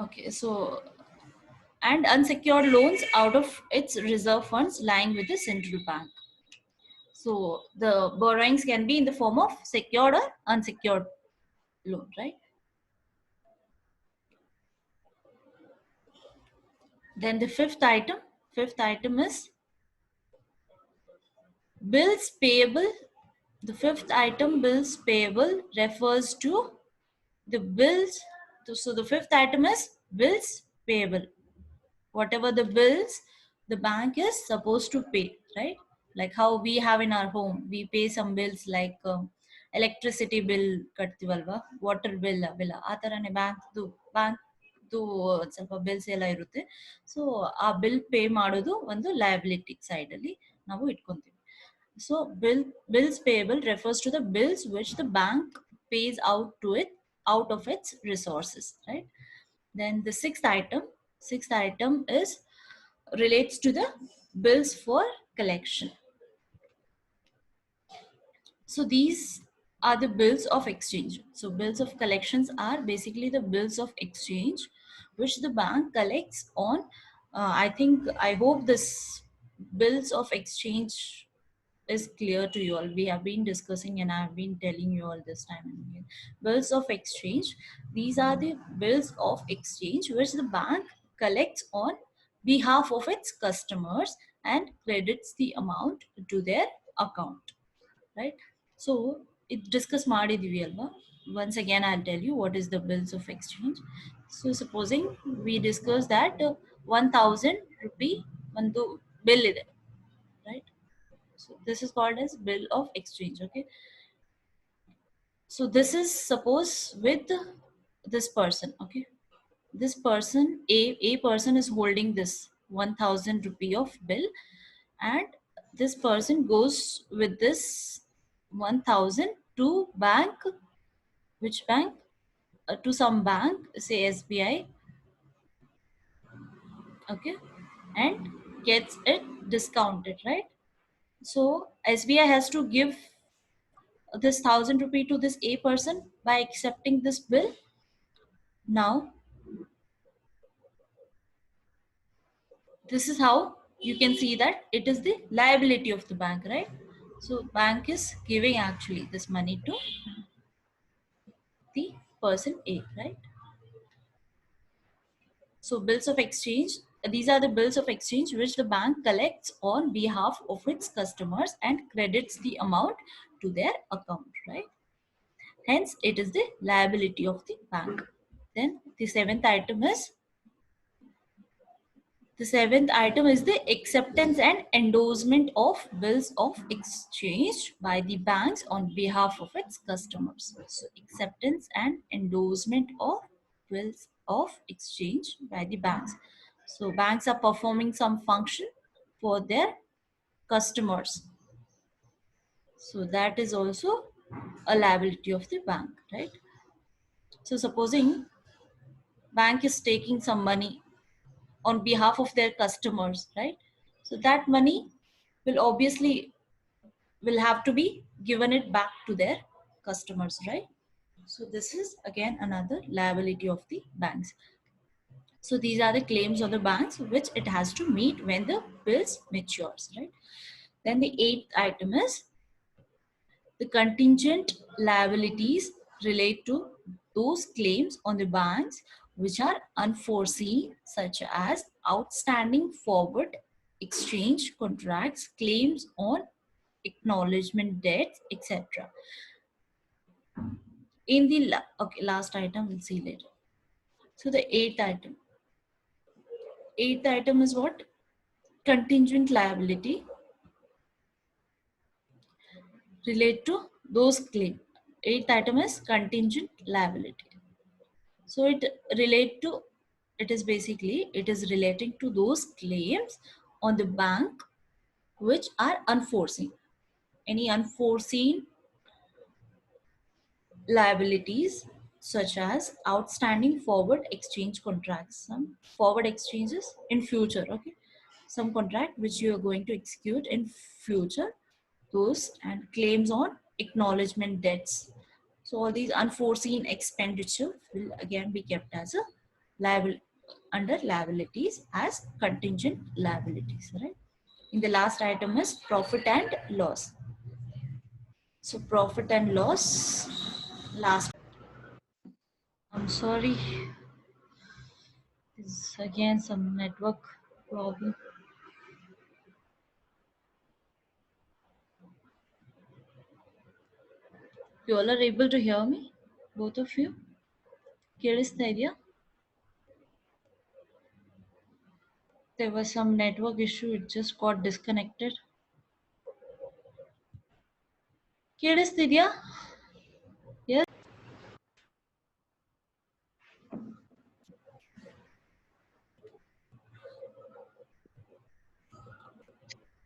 Okay, so and unsecured loans out of its reserve funds lying with the central bank. So the borrowings can be in the form of secured or unsecured loan, right? Then the fifth item is bills payable. The fifth item, bills payable, refers to the bills. So the fifth item is bills payable. Whatever the bills the bank is supposed to pay, right? Like how we have in our home, we pay some bills like electricity bill ಕಟ್ತೀವಲ್ವಾ, water bill ಅವೆಲ್ಲ ಆ ಥರನೇ ಬ್ಯಾಂಕ್ದು ಸ್ವಲ್ಪ bills ಎಲ್ಲ ಇರುತ್ತೆ. So ಆ bill pay ಮಾಡೋದು ಒಂದು ಲಯಬಿಲಿಟಿ ಸೈಡಲ್ಲಿ ನಾವು ಇಟ್ಕೊಂತೀವಿ. So bills payable refers to the bills which the bank pays out of its resources, right? Then the sixth item is relates to the bills for collection. So these are the bills of exchange. So bills of collections are basically the bills of exchange which the bank collects on. I hope this bills of exchange is clear to you all. We have been discussing and I have been telling you all this time and again. Bills of exchange, these are the bills of exchange which the bank collects on behalf of its customers and credits the amount to their account, right? So it discuss ಮಾಡಿದೀವಿ ಅಲ್ವಾ. Once again I'll tell you what is the bills of exchange. So supposing we discuss that 1000 rupee ಒಂದು bill ಇದೆ, right? So this is called as bill of exchange. Okay, so this is suppose with this person. Okay, this person, a person is holding this 1000 rupee of bill, and this person goes with this 1000 to bank. Which bank? To some bank, say SBI. Okay, and gets it discounted, right? So SBI has to give this 1000 rupee to this A person by accepting this bill. Now this is how you can see that it is the liability of the bank, right? So bank is giving actually this money to the person A, right? So bills of exchange, these are the bills of exchange which the bank collects on behalf of its customers and credits the amount to their account, right? Hence it is the liability of the bank. Then the seventh item is the acceptance and endorsement of bills of exchange by the banks on behalf of its customers. So acceptance and endorsement of bills of exchange by the banks. So banks are performing some function for their customers. So that is also a liability of the bank, right? So supposing bank is taking some money on behalf of their customers, right? So that money will have to be given it back to their customers, right? So this is again another liability of the banks. So these are the claims of the banks which it has to meet when the bills matures, right? Then the eighth item is the contingent liabilities relate to those claims on the banks which are unforeseen, such as outstanding forward exchange contracts, claims on acknowledgement debts, etc. In the last item, we'll see later. So the eighth item is what? Contingent liability relate to those claims. Eighth item is contingent liability. So it is relating to those claims on the bank which are unforeseen. Any unforeseen liabilities such as outstanding forward exchange contracts, some forward exchanges in future, okay, some contract which you are going to execute in future, those, and claims on acknowledgement debts. So all these unforeseen expenditure will again be kept as a under liabilities as contingent liabilities, right? In the last item is profit and loss. So profit and loss, last. I'm sorry, this is again some network problem. You all are able to hear me? Both of you? ಕೇಳಿಸ್ತಾ ಇದೆಯಾ? There was some network issue, it just got disconnected. ಕೇಳಿಸ್ತಿದ್ಯಾ? Yes?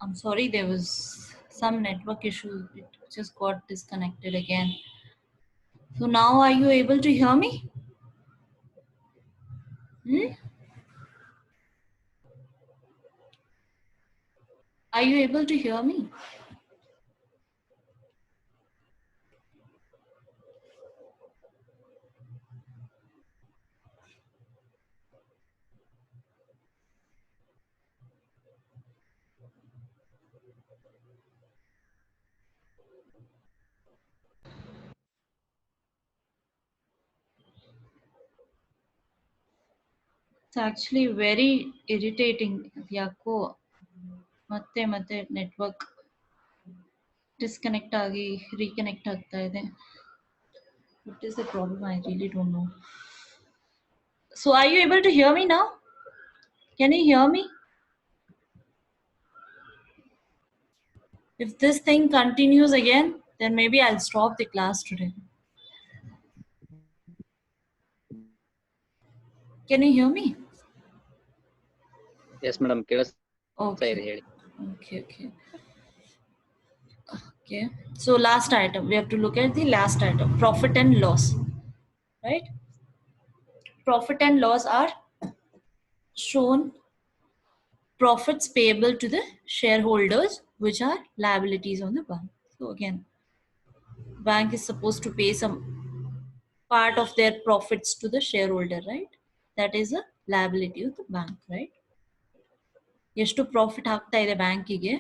I'm sorry, there was some network issue, it just got disconnected again. So now are you able to hear me? Hmm? Are you able to hear me? It's actually very irritating. ಯಾಕೋ ಮತ್ತೆ ಮತ್ತೆ network disconnect ಆಗಿ reconnect ಆಗ್ತಾ ಇದೆ. What is the problem? I really don't know. So are you able to hear me now? Can you hear me? If this thing continues again, then maybe I'll stop the class today. Can you hear me? Yes, madam. Okay. Okay. Okay. So last item, we have to look at the last item, profit and loss, right? Profit and loss are shown profits payable to the shareholders, which are liabilities on the bank. So again, bank is supposed to pay some part of their profits to the shareholder, right? That is a liability of the bank, right? ಎಷ್ಟು profit ಆಗ್ತಾ ಇದೆ ಬ್ಯಾಂಕಿಗೆ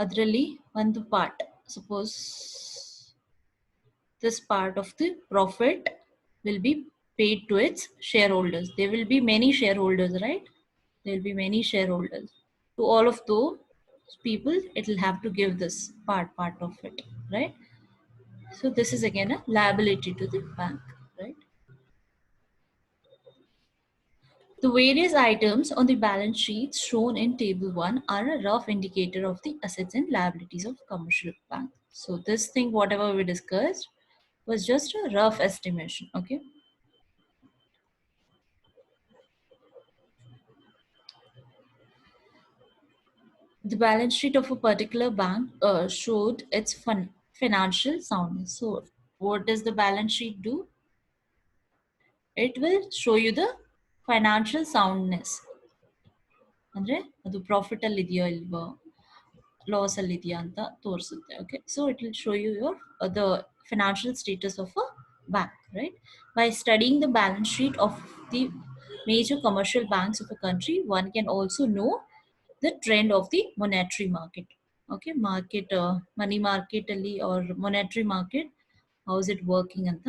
ಅದರಲ್ಲಿ ಒಂದು part, suppose this part of the profit will be paid to its shareholders. There will be many shareholders, right? There will be many shareholders. To all of those people, it will have to give this part of it, right? So this is again a liability to the bank, right? The various items on the balance sheets shown in table 1 are a rough indicator of the assets and liabilities of commercial bank. So this thing, whatever we discussed, was just a rough estimation, okay? The balance sheet of a particular bank showed its financial soundness. So what does the balance sheet do? It will show you the financial soundness. ಅಂದ್ರೆ ಅದು profit ಅಲ್ಲಿ ಇದೆಯೋ ಇಲ್ವೋ loss ಅಲ್ಲಿ ಇದೆಯಾ ಅಂತ ತೋರಿಸುತ್ತೆ. Okay, so it will show you your the financial status of a bank, right? By studying the balance sheet of the major commercial banks of a country, one can also know the trend of the monetary market. Okay, market money market ಅಲ್ಲಿ or monetary market, how is it working ಅಂತ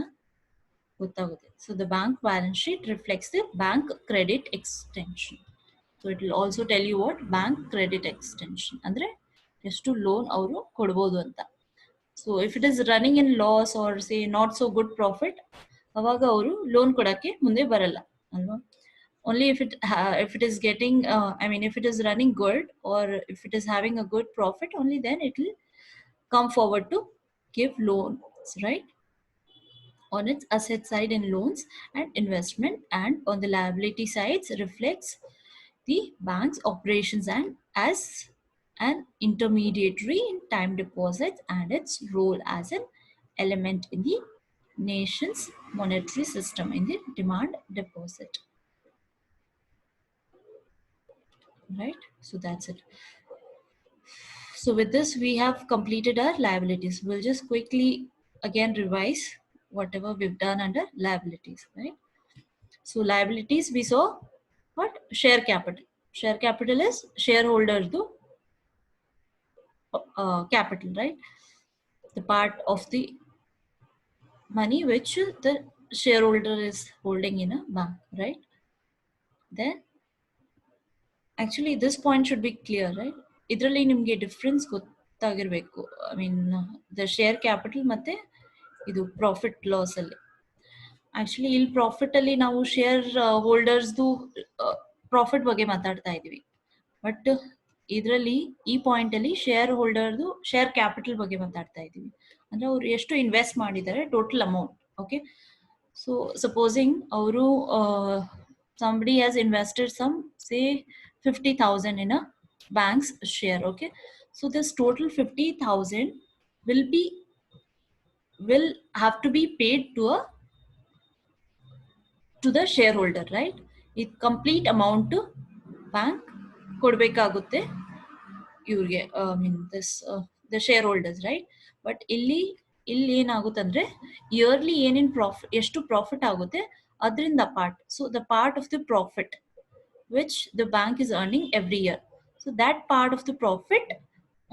ಗೊತ್ತಾಗುತ್ತೆ. So the bank balance sheet reflects the bank credit extension. So it will also tell you what bank credit extension ಅಂದ್ರೆ ಎಷ್ಟು loan ಅವರು ಕೊಡ್ಬೋದು ಅಂತ. So if it is running in loss or say not so good profit, ಅವಾಗ ಅವರು loan ಕೊಡಕ್ಕೆ ಮುಂದೆ ಬರಲ್ಲ ಅಲ್ವಾ. Only if it is getting I mean if it is running good or if it is having a good profit, only then it will come forward to give loans, right? On its asset side in loans and investment, and on the liability sides reflects the bank's operations and as an intermediary in time deposits and its role as an element in the nation's monetary system in the demand deposit. Right? So that's it. So with this, we have completed our liabilities. We'll just quickly again revise whatever we've done under liabilities, right? So liabilities we saw what? Share capital. Share capital is shareholder to capital, right? The part of the money which the shareholder is holding in a bank, right? Then actually this point should be clear, right? ಇದರಲ್ಲಿ ನಿಮಗೆ difference ಗೊತ್ತಾಗಿರಬೇಕು. I mean the share capital ಮತ್ತೆ ಇದು profit loss ಅಲ್ಲಿ. Actually ಇಲ್ಲಿ profit ಅಲ್ಲಿ ನಾವು share ಹೋಲ್ಡರ್ಸ್ದು profit ಬಗ್ಗೆ ಮಾತಾಡ್ತಾ ಇದೀವಿ. ಬಟ್ ಇದರಲ್ಲಿ ಈ ಪಾಯಿಂಟ್ ಅಲ್ಲಿ ಶೇರ್ ಹೋಲ್ಡರ್ದು ಶೇರ್ ಕ್ಯಾಪಿಟಲ್ ಬಗ್ಗೆ ಮಾತಾಡ್ತಾ ಇದೀವಿ. ಅಂದ್ರೆ ಅವ್ರು ಎಷ್ಟು ಇನ್ವೆಸ್ಟ್ ಮಾಡಿದ್ದಾರೆ total amount. Okay, so supposing ಅವರು somebody has invested some say 50,000 in a bank's share. Okay, so this total 50,000 will have to be paid to the shareholder, right? It complete amount bank ಕೊಡ್ಬೇಕಾಗುತ್ತೆ ಇವ್ರಿಗೆ, ಮೀನ್ this the share holders, right? But ಇಲ್ಲಿ ಏನಾಗುತ್ತಂದ್ರೆ yearly ಏನೇನು profit, ಎಷ್ಟು profit ಆಗುತ್ತೆ ಅದರಿಂದ part, so the part of the profit which the bank is earning every year, so that part of the profit,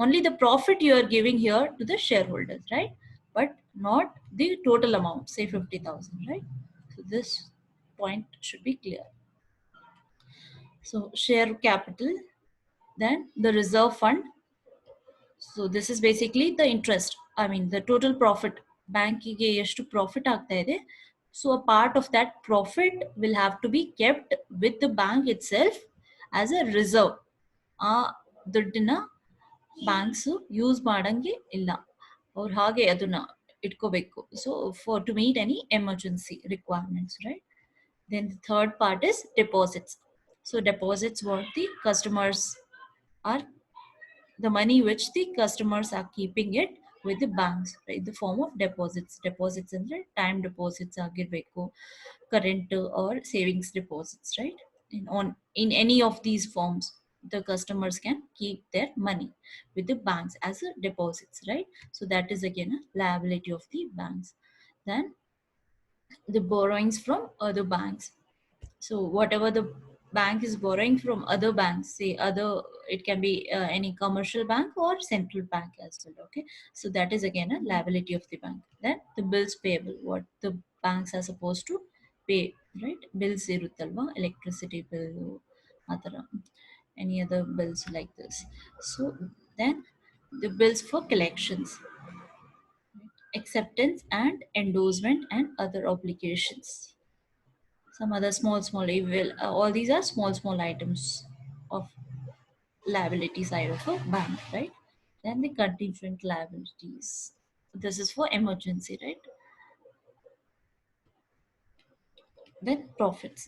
only the profit you are giving here to the shareholders, right? But not the total amount, say 50,000, right? So this point should be clear. So share capital, then the reserve fund. So this is basically the interest, I mean the total profit, bankiಗೆ ಎಷ್ಟು profit ಆಗ್ತಾ ಇದೆ, so a part of that profit will have to be kept with the bank itself as a reserve. ಆ ದುಡ್ಡನ್ನ banks use ಮಾಡಂಗೆ ಇಲ್ಲ, ಅವ್ರು ಹಾಗೆ ಅದನ್ನ ಇಟ್ಕೋಬೇಕು. So for to meet any emergency requirements, right? Then the third part is deposits. So deposits what the customers are, the money which the customers are keeping it with the banks, right? The form of deposits. Deposits ಅಂದ್ರೆ time deposits ಆಗಿರ್ಬೇಕು, current or savings deposits, right? In any of these forms, the customers can keep their money with the banks as a deposits, right? So that is again a liability of the banks. Then the borrowings from other banks. So whatever the bank is borrowing from other banks, say other, it can be any commercial bank or central bank as well. Okay, so that is again a liability of the bank. Then the bills payable, what the banks are supposed to pay, right? Bills iruttalva, electricity bill, atara, any other bills like this. So then the bills for collections, acceptance and endorsement and other obligations. Some other small evil, all these are small items of liability side of a bank, right? Then the contingent liabilities, this is for emergency, right? Then profits,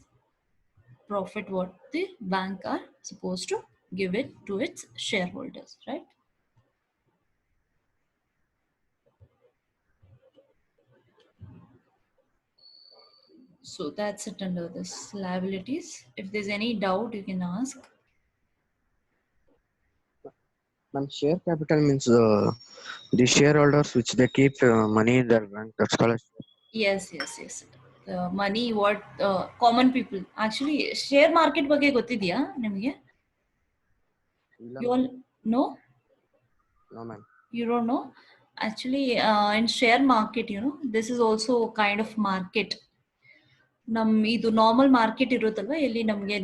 profit what the bank are supposed to give it to its shareholders, right? So that's it under this liabilities. If there's any doubt you can ask. Ma'am, share capital means the shareholders which they keep money in their bank. That's called. Yes. The money what common people, actually share market ಬಗ್ಗೆ ಗೊತ್ತಿದ್ಯಾ ನಿಮಗೆ? You all know? No, ma'am. You don't know? Actually, in share market, this is also a kind of market. ನಮ್ ಇದು normal market ಇರುತ್ತಲ್ವಾ, ಎಲ್ಲಿ ನಮ್ಗೆ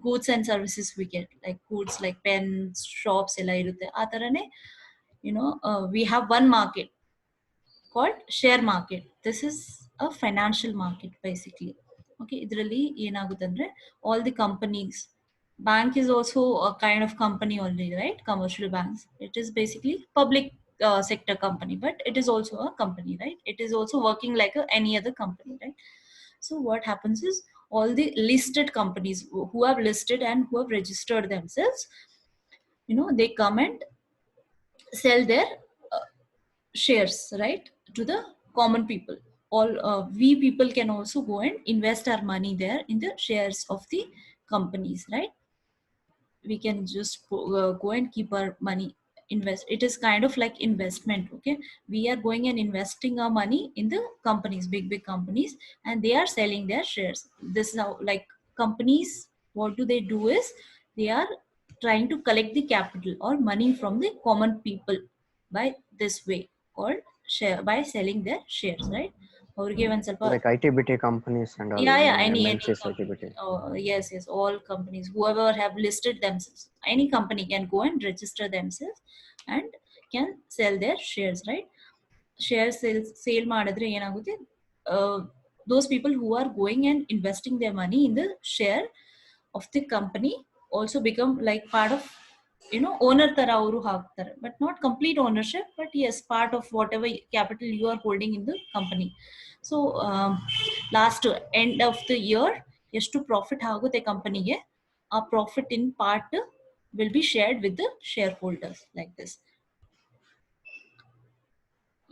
goods and services we get, like goods like pens shops ಎಲ್ಲ ಇರುತ್ತೆ. ಆ ತರನೇ we have one market called share market. This is a financial market basically. Okay, ಇದರಲ್ಲಿ ಏನಾಗುತ್ತಂದ್ರೆ all the companies, bank is also a kind of company only, right? Commercial banks, it is basically public sector company, but it is also a company, right? It is also working like any other company, right? So what happens is all the listed companies who have listed and who have registered themselves, they come and sell their shares, right, to the common people. All we people can also go and invest our money there in the shares of the companies, right? We can just go and keep our money invest. It is kind of like investment. Okay, we are going and investing our money in the companies, big companies, and they are selling their shares. This is how, like, companies, what do they do is they are trying to collect the capital or money from the common people by this way, called share, by selling their shares, right? ಅವ್ರಿಗೆ ಒಂದ್ ಸ್ವಲ್ಪ, Like ITBT companies and all, yeah, any any MNCs company. ITBT. Yes, all companies, whoever have listed themselves, any company can go and register themselves and can sell their shares, right? Share sale ಮಾಡಿದ್ರೆ ಏನಾಗುತ್ತೆ, those people who are going and investing their money in the share of the company also become like part of, owner ತರ ಅವರು ಹಾಕ್ತಾರೆ, but not complete ownership, but yes, part of whatever capital you are holding in the company. So last end of the year ಎಷ್ಟು profit ಆಗುತ್ತೆ ಕಂಪನಿಗೆ, ಆ profit in part will be shared with the shareholders, like this.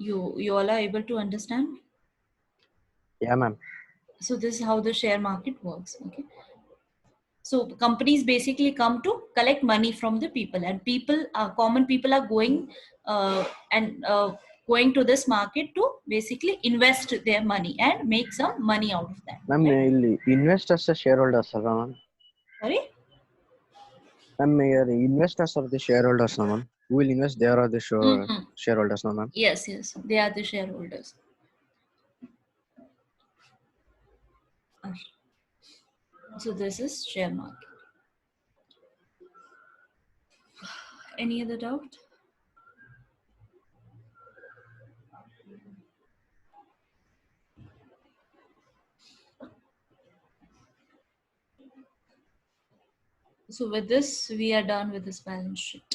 You all are able to understand? Yeah, ma'am. So this is how the share market works. Okay, so companies basically come to collect money from the people, and people, common people, are going and going to this market to basically invest their money and make some money out of that, Ma'am, right? ಇಲ್ಲಿ investors shareholders ಅಲ್ವಾ ma'am? Sorry. Ma'am, here investors are the shareholders, no ma'am. Who will invest? They are the Mm-hmm. shareholders, no ma'am. Yes, they are the shareholders. So this is share market. Any other doubt? So with this, we are done with this balance sheet.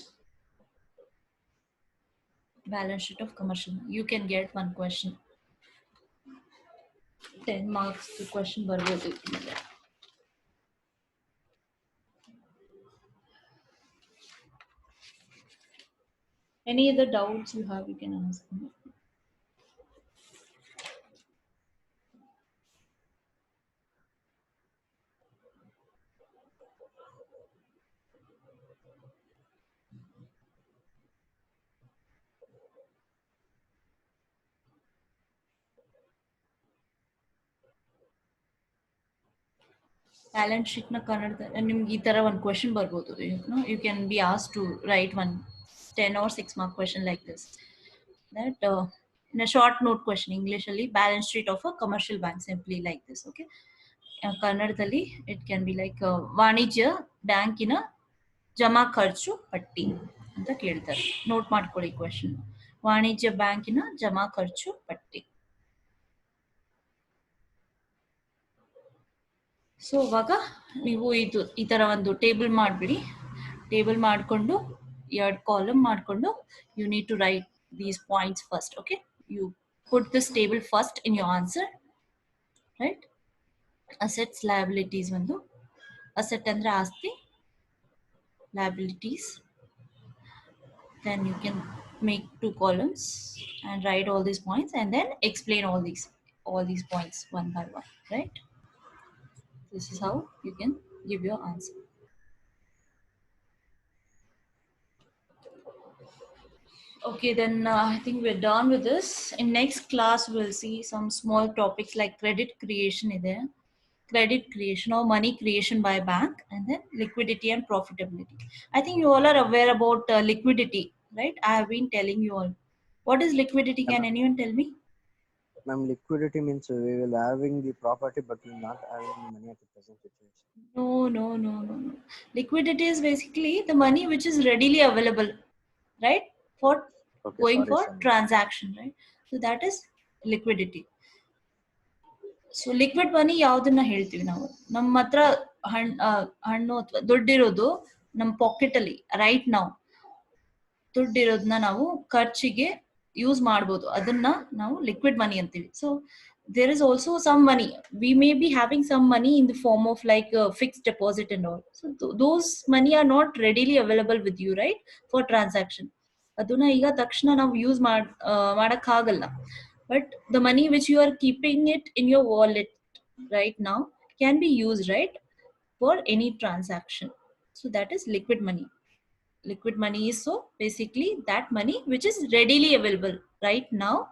Balance sheet of commercial. You can get one question. 10 marks the question ಬರ್ಬೋದು. Any other doubts you have, you can ask me. Balance sheet na ಕನ್ನಡದ ನಿಮ್ಗೆ ಈ ತರ ಒಂದು question ಬರ್ಬೋದು. You can be asked to write one 10 or 6 mark question like this. That in a short note question, English ಅಲ್ಲಿ balance sheet of a commercial bank, simply like this. Okay. ಕನ್ನಡದಲ್ಲಿ it can be like ವಾಣಿಜ್ಯ ಬ್ಯಾಂಕಿನ ಜಮಾ ಖರ್ಚು ಪಟ್ಟಿ ಅಂತ ಕೇಳ್ತಾರೆ. Note ಮಾಡ್ಕೊಳ್ಳಿ ಕ್ವೆಶ್ಚನ್. ವಾಣಿಜ್ಯ ಬ್ಯಾಂಕಿನ ಜಮಾ ಖರ್ಚು ಪಟ್ಟಿ. ಸೊ ಅವಾಗ ನೀವು ಈ ತರ ಒಂದು ಟೇಬಲ್ ಮಾಡಿಬಿಡಿ. ಟೇಬಲ್ ಮಾಡಿಕೊಂಡು 2 ಕಾಲಮ್ ಮಾಡಿಕೊಂಡು you need to write these points first. Okay, you put this table first in your answer, right? Assets liabilities, ಒಂದು ಅಸೆಟ್ ಅಂದ್ರೆ ಆಸ್ತಿ, liabilities. Then you can make 2 columns and write all these points and then explain all these points one by one, right? This is how you can give your answer. Okay, then I think we're done with this. In next class, we'll see some small topics like credit creation is there, credit creation or money creation by bank, and then liquidity and profitability. I think you all are aware about liquidity, right? I have been telling you all. What is liquidity? Yeah, Can ma'am. anyone tell me? Ma'am, liquidity means we will having the property, but we will not having the money at the present situation. No. Liquidity is basically the money which is readily available, right? For Okay, going sorry, for sir. transaction, right? So that is liquidity. So liquid money ಯಾವ್ದನ್ನ ಹೇಳ್ತೀವಿ ನಾವು? ನಮ್ಮ ಹತ್ರ ಹಣ್ಣು ಅಥವಾ ದುಡ್ಡಿರೋದು ನಮ್ಮ packet ಅಲ್ಲಿ right ನಾವು ದುಡ್ಡಿರೋದನ್ನ ನಾವು ಖರ್ಚಿಗೆ ಯೂಸ್ ಮಾಡ್ಬೋದು, ಅದನ್ನ ನಾವು ಲಿಕ್ವಿಡ್ ಮನಿ ಅಂತೀವಿ. So there is also some money, we may be having some money in the form of like a fixed deposit and all. So those money are not readily available with you, right, for transaction. ಅದನ್ನ ಈಗ ತಕ್ಷಣ ನಾವು use ಮಾಡಕ್ ಆಗಲ್ಲ. But the money which you are keeping it in your wallet right now can be used, right, for any transaction. So that is liquid money. Liquid money is so basically that money which is readily available right now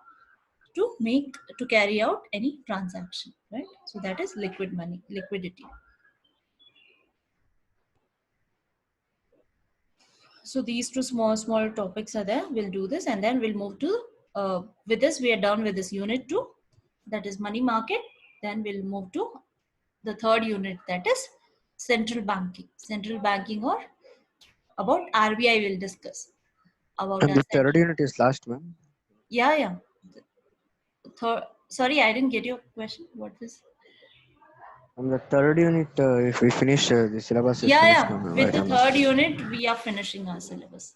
to carry out any transaction, right? So that is liquid money, liquidity. So these two small topics are there. We'll do this and then we'll move to with this we are done with this unit 2, that is money market. Then we'll move to the third unit, that is central banking. Central banking, or about RBI we'll discuss about And our the third central. unit is last, ma'am. Yeah. Third, sorry, I didn't get your question. What was? And the third unit, if we finish, the syllabus is Yeah, finished yeah. now, ma'am, With right? the I'm third asking. unit, we are finishing our syllabus.